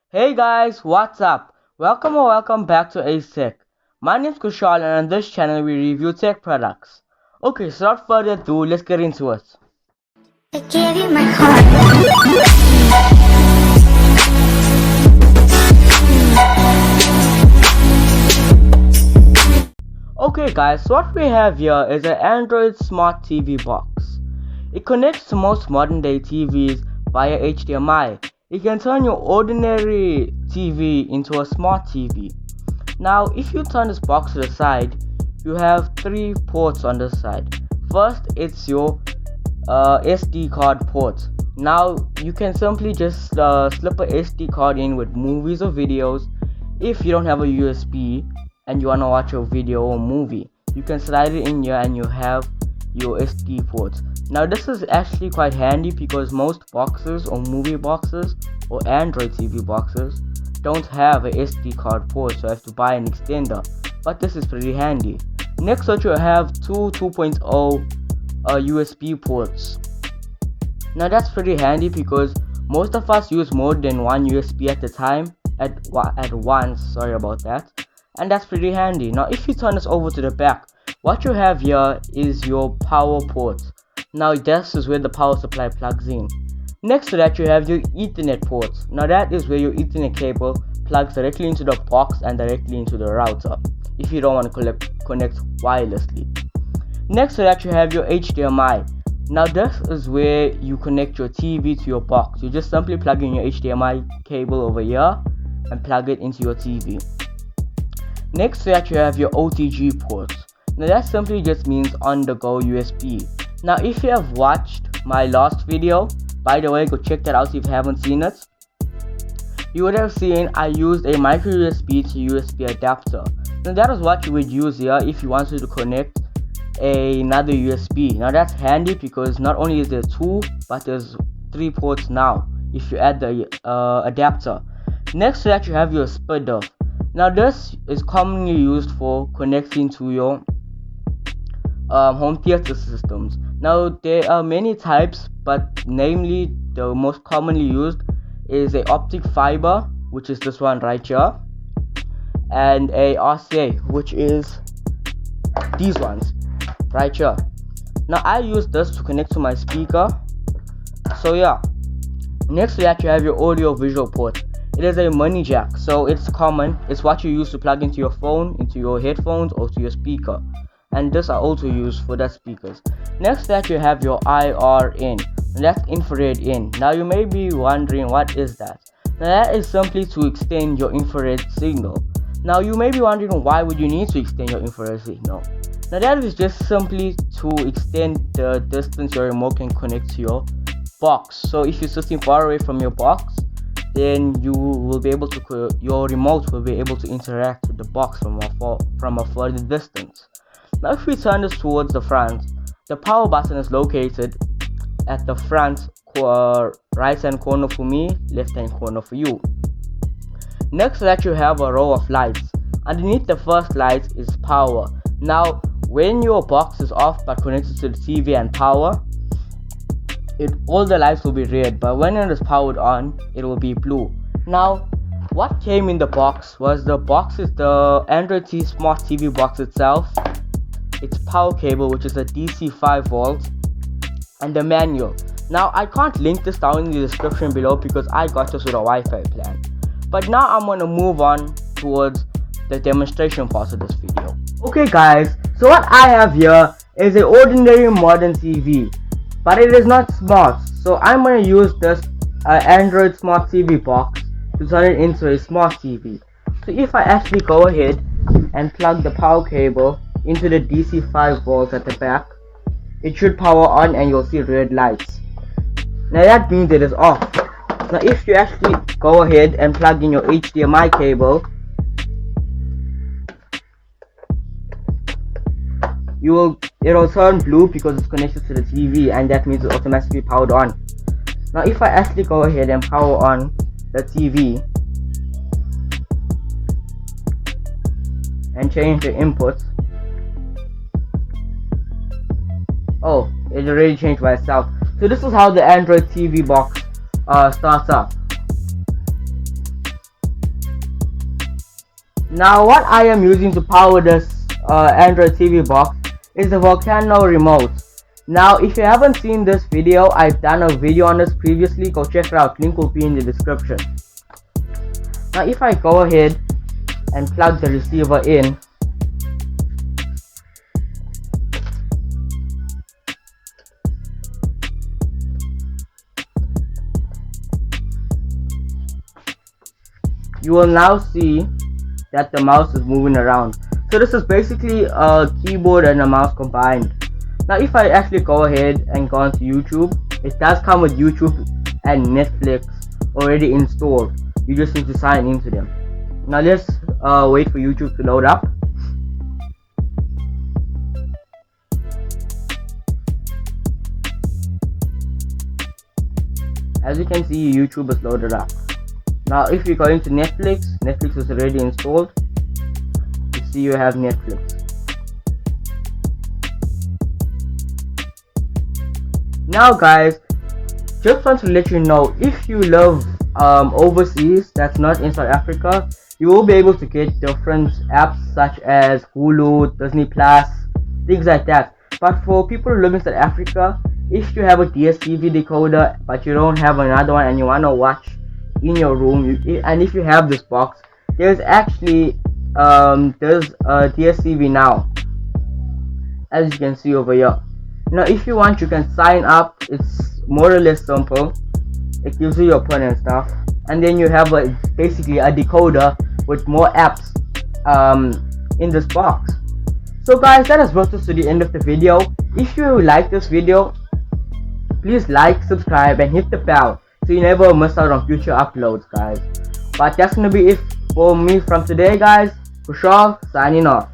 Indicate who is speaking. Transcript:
Speaker 1: Hey guys, what's up? Welcome back to Ace Tech. My name is Kushal and on this channel we review tech products. Okay, so without further ado, let's get into it.
Speaker 2: I gave you my heart.
Speaker 1: Okay guys, so what we have here is an Android Smart TV box. It connects to most modern day TVs via HDMI. It can turn your ordinary TV into a smart TV. Now, if you turn this box to the side, you have three ports on this side. First, it's your SD card port. Now, you can simply just slip a SD card in with movies or videos. If you don't have a USB and you want to watch a video or movie, you can slide it in here and you have your SD ports. Now, this is actually quite handy because most boxes or movie boxes or Android TV boxes don't have a SD card port, so I have to buy an extender, but this is pretty handy. Next up, you have two 2.0 USB ports. Now that's pretty handy because most of us use more than one USB at a time, at once, sorry about that, and that's pretty handy. Now if you turn this over to the back, what you have here is your power port. Now this is where the power supply plugs in. Next to that, you have your Ethernet port. Now that is where your Ethernet cable plugs directly into the box and directly into the router if you don't want to connect wirelessly. Next to that, you have your HDMI. Now this is where you connect your TV to your box. You just simply plug in your HDMI cable over here and plug it into your TV. Next to that, you have your OTG port. Now that simply just means on the go USB. Now if you have watched my last video, by the way, go check that out if you haven't seen it. You would have seen I used a micro USB to USB adapter. Now that is what you would use here if you wanted to connect another USB. Now that's handy because not only is there two, but there's three ports now if you add the adapter. Next to that, you have your splitter. Now this is commonly used for connecting to your home theater systems. Now there are many types, but namely the most commonly used is a optic fiber, which is this one right here, and a RCA, which is these ones right here. Now I use this to connect to my speaker. So yeah, next to that, you have your audio visual port. It is a mini jack, so it's common. It's what you use to plug into your phone, into your headphones, or to your speaker, and this are also used for the speakers. Next to that, you have your IR in, and that's infrared in. Now you may be wondering, what is that? Now that is simply to extend your infrared signal. Now you may be wondering, why would you need to extend your infrared signal? Now that is just simply to extend the distance your remote can connect to your box. So if you're sitting far away from your box, then you will be able to, your remote will be able to interact with the box from a further distance. Now if we turn this towards the front, the power button is located at the front right hand corner for me, left hand corner for you. Next to that, you have a row of lights. Underneath the first light is power. Now when your box is off but connected to the TV and power, all the lights will be red, but when it is powered on, it will be blue. Now what came in the box was the Android Smart TV box itself, its power cable, which is a DC 5 volt, and the manual. Now I can't link this down in the description below because I got this with a Wi-Fi plan. But now I'm gonna move on towards the demonstration part of this video. Okay guys, so what I have here is an ordinary modern TV, but it is not smart. So I'm gonna use this Android Smart TV box to turn it into a smart TV. So if I actually go ahead and plug the power cable into the DC 5 volts at the back, it should power on and you'll see red lights. Now that means it is off. Now if you actually go ahead and plug in your HDMI cable, it'll turn blue because it's connected to the TV, and that means it's automatically powered on. Now if I actually go ahead and power on the TV and change the inputs, oh, it already changed by itself. So this is how the Android TV box starts up. Now what I am using to power this Android TV box is the Volcano remote. Now if you haven't seen this video, I've done a video on this previously. Go check it out, link will be in the description. Now if I go ahead and plug the receiver in, you will now see that the mouse is moving around. So this is basically a keyboard and a mouse combined. Now if I actually go ahead and go onto YouTube, it does come with YouTube and Netflix already installed. You just need to sign into them. Now let's wait for YouTube to load up. As you can see, YouTube is loaded up. Now if you go into Netflix is already installed. You see you have Netflix. Now guys, just want to let you know, if you live overseas, that's not in South Africa, you will be able to get different apps such as Hulu, Disney Plus, things like that. But for people who live in South Africa, if you have a DSTV decoder but you don't have another one and you want to watch in your room, and if you have this box, there's actually there's a DSTV now, as you can see over here. Now if you want, you can sign up. It's more or less simple. It gives you your PIN and stuff, and then you have basically a decoder with more apps in this box. So guys, that has brought us to the end of the video. If you like this video, please like, subscribe and hit the bell so you never miss out on future uploads, guys. But that's gonna be it for me from today, guys. Kushal signing off.